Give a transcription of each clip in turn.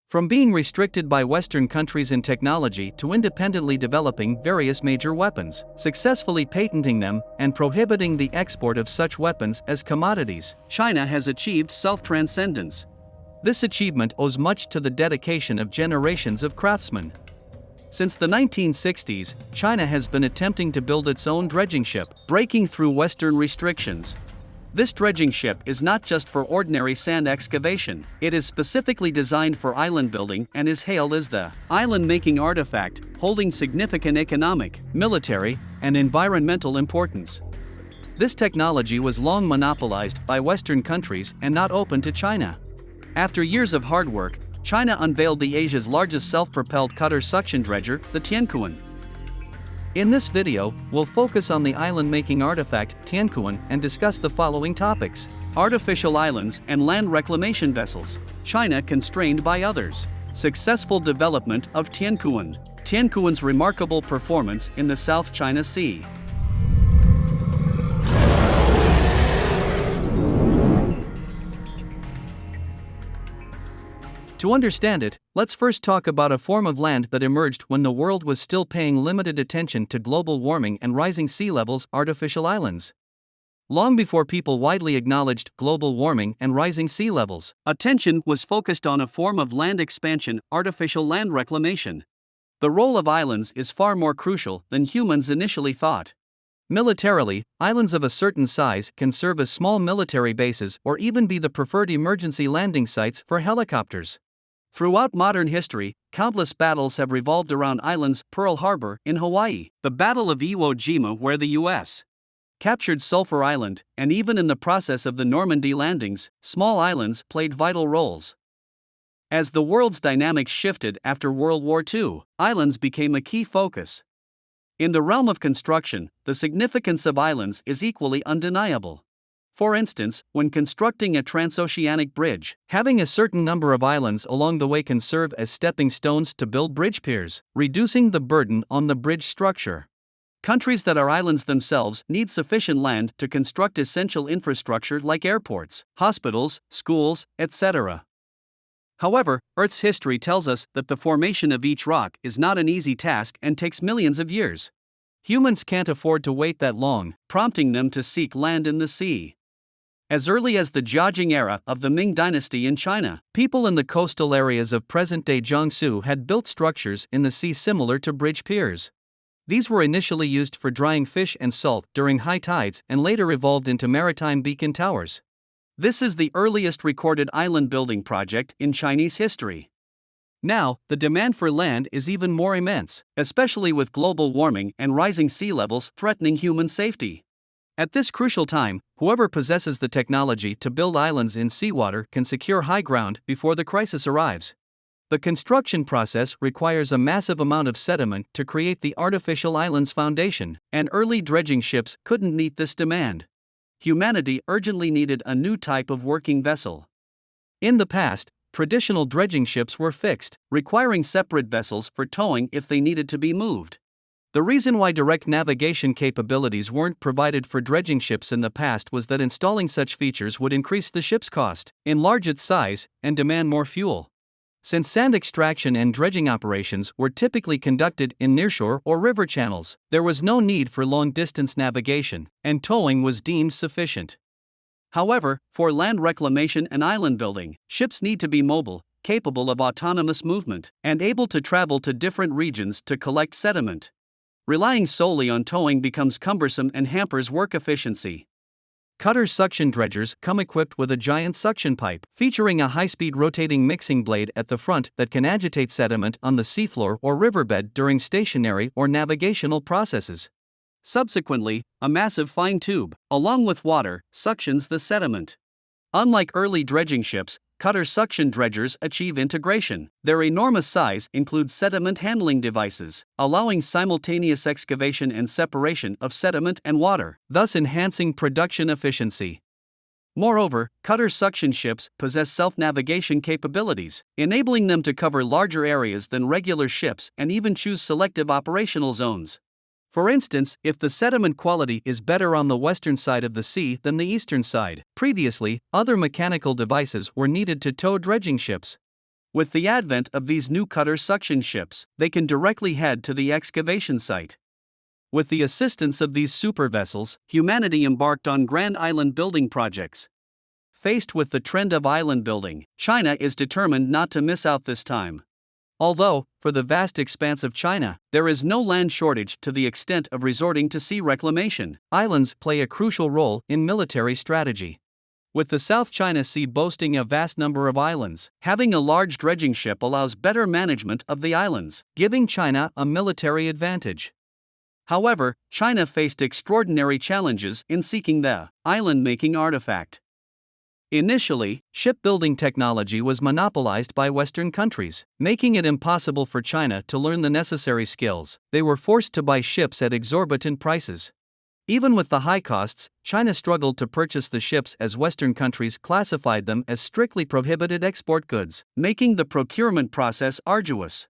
From being restricted by Western countries in technology to independently developing various major weapons, successfully patenting them, and prohibiting the export of such weapons as commodities, China has achieved self-transcendence. This achievement owes much to the dedication of generations of craftsmen. Since the 1960s, China has been attempting to build its own dredging ship, breaking through Western restrictions. This dredging ship is not just for ordinary sand excavation, it is specifically designed for island building and is hailed as the island-making artifact, holding significant economic, military, and environmental importance. This technology was long monopolized by Western countries and not open to China. After years of hard work, China unveiled the Asia's largest self-propelled cutter suction dredger, the Tiankun. In this video, we'll focus on the island-making artifact, Tiankun, and discuss the following topics: artificial islands and land reclamation vessels, China constrained by others, successful development of Tiankun, Tiankun's remarkable performance in the South China Sea. To understand it, let's first talk about a form of land that emerged when the world was still paying limited attention to global warming and rising sea levels: artificial islands. Long before people widely acknowledged global warming and rising sea levels, attention was focused on a form of land expansion: artificial land reclamation. The role of islands is far more crucial than humans initially thought. Militarily, islands of a certain size can serve as small military bases or even be the preferred emergency landing sites for helicopters. Throughout modern history, countless battles have revolved around islands: Pearl Harbor in Hawaii, the Battle of Iwo Jima where the U.S. captured Sulphur Island, and even in the process of the Normandy landings, small islands played vital roles. As the world's dynamics shifted after World War II, islands became a key focus. In the realm of construction, the significance of islands is equally undeniable. For instance, when constructing a transoceanic bridge, having a certain number of islands along the way can serve as stepping stones to build bridge piers, reducing the burden on the bridge structure. Countries that are islands themselves need sufficient land to construct essential infrastructure like airports, hospitals, schools, etc. However, Earth's history tells us that the formation of each rock is not an easy task and takes millions of years. Humans can't afford to wait that long, prompting them to seek land in the sea. As early as the Jiajing era of the Ming Dynasty in China, people in the coastal areas of present-day Jiangsu had built structures in the sea similar to bridge piers. These were initially used for drying fish and salt during high tides and later evolved into maritime beacon towers. This is the earliest recorded island building project in Chinese history. Now, the demand for land is even more immense, especially with global warming and rising sea levels threatening human safety. At this crucial time, whoever possesses the technology to build islands in seawater can secure high ground before the crisis arrives. The construction process requires a massive amount of sediment to create the artificial island's foundation, and early dredging ships couldn't meet this demand. Humanity urgently needed a new type of working vessel. In the past, traditional dredging ships were fixed, requiring separate vessels for towing if they needed to be moved. The reason why direct navigation capabilities weren't provided for dredging ships in the past was that installing such features would increase the ship's cost, enlarge its size, and demand more fuel. Since sand extraction and dredging operations were typically conducted in nearshore or river channels, there was no need for long-distance navigation, and towing was deemed sufficient. However, for land reclamation and island building, ships need to be mobile, capable of autonomous movement, and able to travel to different regions to collect sediment. Relying solely on towing becomes cumbersome and hampers work efficiency. Cutter suction dredgers come equipped with a giant suction pipe, featuring a high-speed rotating mixing blade at the front that can agitate sediment on the seafloor or riverbed during stationary or navigational processes. Subsequently, a massive fine tube, along with water, suctions the sediment. Unlike early dredging ships, cutter suction dredgers achieve integration. Their enormous size includes sediment handling devices, allowing simultaneous excavation and separation of sediment and water, thus enhancing production efficiency. Moreover, cutter suction ships possess self-navigation capabilities, enabling them to cover larger areas than regular ships and even choose selective operational zones. For instance, if the sediment quality is better on the western side of the sea than the eastern side, previously, other mechanical devices were needed to tow dredging ships. With the advent of these new cutter suction ships, they can directly head to the excavation site. With the assistance of these supervessels, humanity embarked on grand island building projects. Faced with the trend of island building, China is determined not to miss out this time. Although, for the vast expanse of China, there is no land shortage to the extent of resorting to sea reclamation, islands play a crucial role in military strategy. With the South China Sea boasting a vast number of islands, having a large dredging ship allows better management of the islands, giving China a military advantage. However, China faced extraordinary challenges in seeking the island-making artifact. Initially, shipbuilding technology was monopolized by Western countries, making it impossible for China to learn the necessary skills. They were forced to buy ships at exorbitant prices. Even with the high costs, China struggled to purchase the ships as Western countries classified them as strictly prohibited export goods, making the procurement process arduous.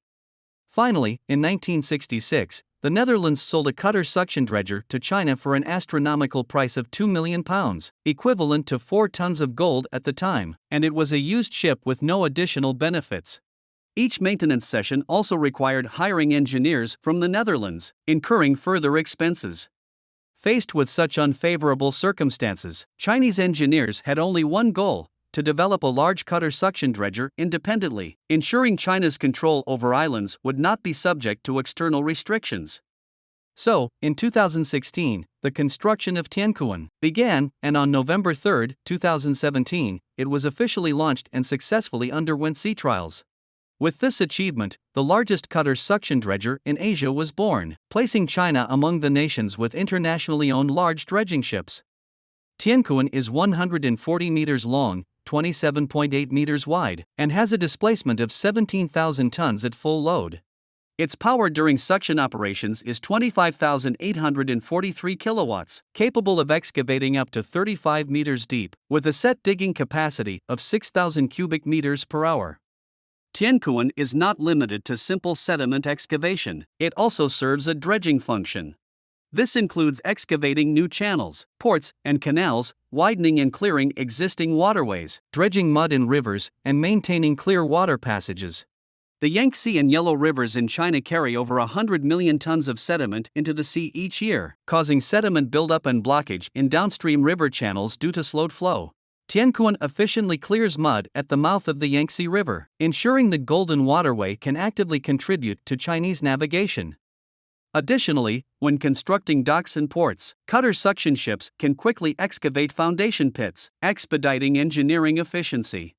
Finally, in 1966, the Netherlands sold a cutter suction dredger to China for an astronomical price of £2 million, equivalent to 4 tons of gold at the time, and it was a used ship with no additional benefits. Each maintenance session also required hiring engineers from the Netherlands, incurring further expenses. Faced with such unfavorable circumstances, Chinese engineers had only one goal: to develop a large cutter suction dredger independently, ensuring China's control over islands would not be subject to external restrictions. So, in 2016, the construction of Tiankun began, and on November 3, 2017, it was officially launched and successfully underwent sea trials. With this achievement, the largest cutter suction dredger in Asia was born, placing China among the nations with internationally owned large dredging ships. Tiankun is 140 meters long, 27.8 meters wide, and has a displacement of 17,000 tons at full load. Its power during suction operations is 25,843 kilowatts, capable of excavating up to 35 meters deep, with a set digging capacity of 6,000 cubic meters per hour. Tiankun is not limited to simple sediment excavation, it also serves a dredging function. This includes excavating new channels, ports, and canals, widening and clearing existing waterways, dredging mud in rivers, and maintaining clear water passages. The Yangtze and Yellow rivers in China carry over 100 million tons of sediment into the sea each year, causing sediment buildup and blockage in downstream river channels due to slowed flow. Tiankun efficiently clears mud at the mouth of the Yangtze River, ensuring the Golden Waterway can actively contribute to Chinese navigation. Additionally, when constructing docks and ports, cutter suction ships can quickly excavate foundation pits, expediting engineering efficiency.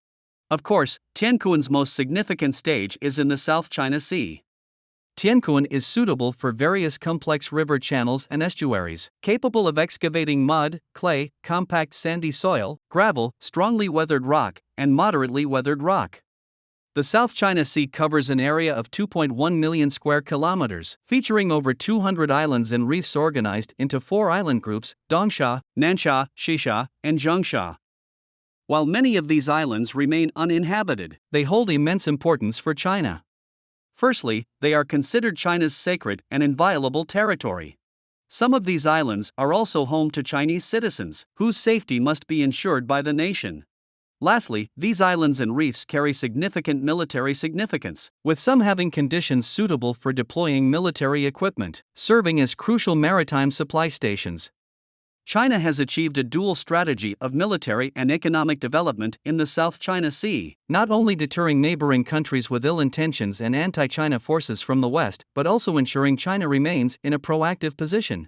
Of course, Tiankun's most significant stage is in the South China Sea. Tiankun is suitable for various complex river channels and estuaries, capable of excavating mud, clay, compact sandy soil, gravel, strongly weathered rock, and moderately weathered rock. The South China Sea covers an area of 2.1 million square kilometers, featuring over 200 islands and reefs organized into 4 island groups: Dongsha, Nansha, Shisha, and Zhongsha. While many of these islands remain uninhabited, they hold immense importance for China. Firstly, they are considered China's sacred and inviolable territory. Some of these islands are also home to Chinese citizens, whose safety must be ensured by the nation. Lastly, these islands and reefs carry significant military significance, with some having conditions suitable for deploying military equipment, serving as crucial maritime supply stations. China has achieved a dual strategy of military and economic development in the South China Sea, not only deterring neighboring countries with ill intentions and anti-China forces from the West, but also ensuring China remains in a proactive position.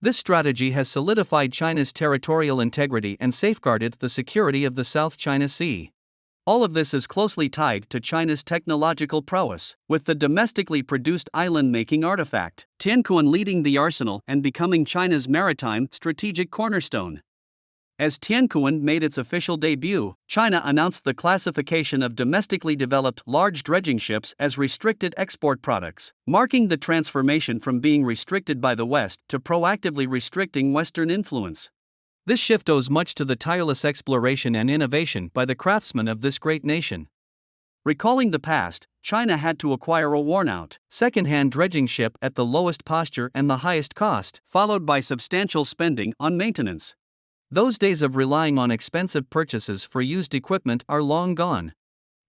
This strategy has solidified China's territorial integrity and safeguarded the security of the South China Sea. All of this is closely tied to China's technological prowess, with the domestically produced island-making artifact, Tiankun, leading the arsenal and becoming China's maritime strategic cornerstone. As Tiankun made its official debut, China announced the classification of domestically developed large dredging ships as restricted export products, marking the transformation from being restricted by the West to proactively restricting Western influence. This shift owes much to the tireless exploration and innovation by the craftsmen of this great nation. Recalling the past, China had to acquire a worn-out, second-hand dredging ship at the lowest posture and the highest cost, followed by substantial spending on maintenance. Those days of relying on expensive purchases for used equipment are long gone.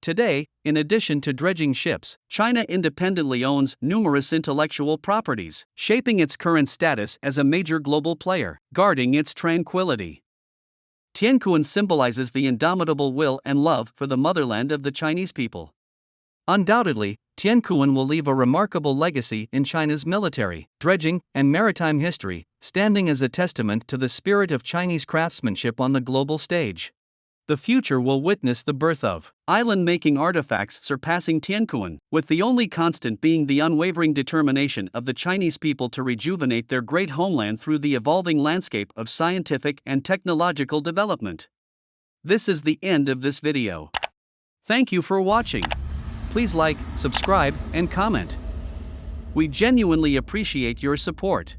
Today, in addition to dredging ships, China independently owns numerous intellectual properties, shaping its current status as a major global player, guarding its tranquility. Tiankun symbolizes the indomitable will and love for the motherland of the Chinese people. Undoubtedly, Tiankun will leave a remarkable legacy in China's military, dredging, and maritime history, standing as a testament to the spirit of Chinese craftsmanship on the global stage. The future will witness the birth of island-making artifacts surpassing Tiankun, with the only constant being the unwavering determination of the Chinese people to rejuvenate their great homeland through the evolving landscape of scientific and technological development. This is the end of this video. Thank you for watching. Please like, subscribe, and comment. We genuinely appreciate your support.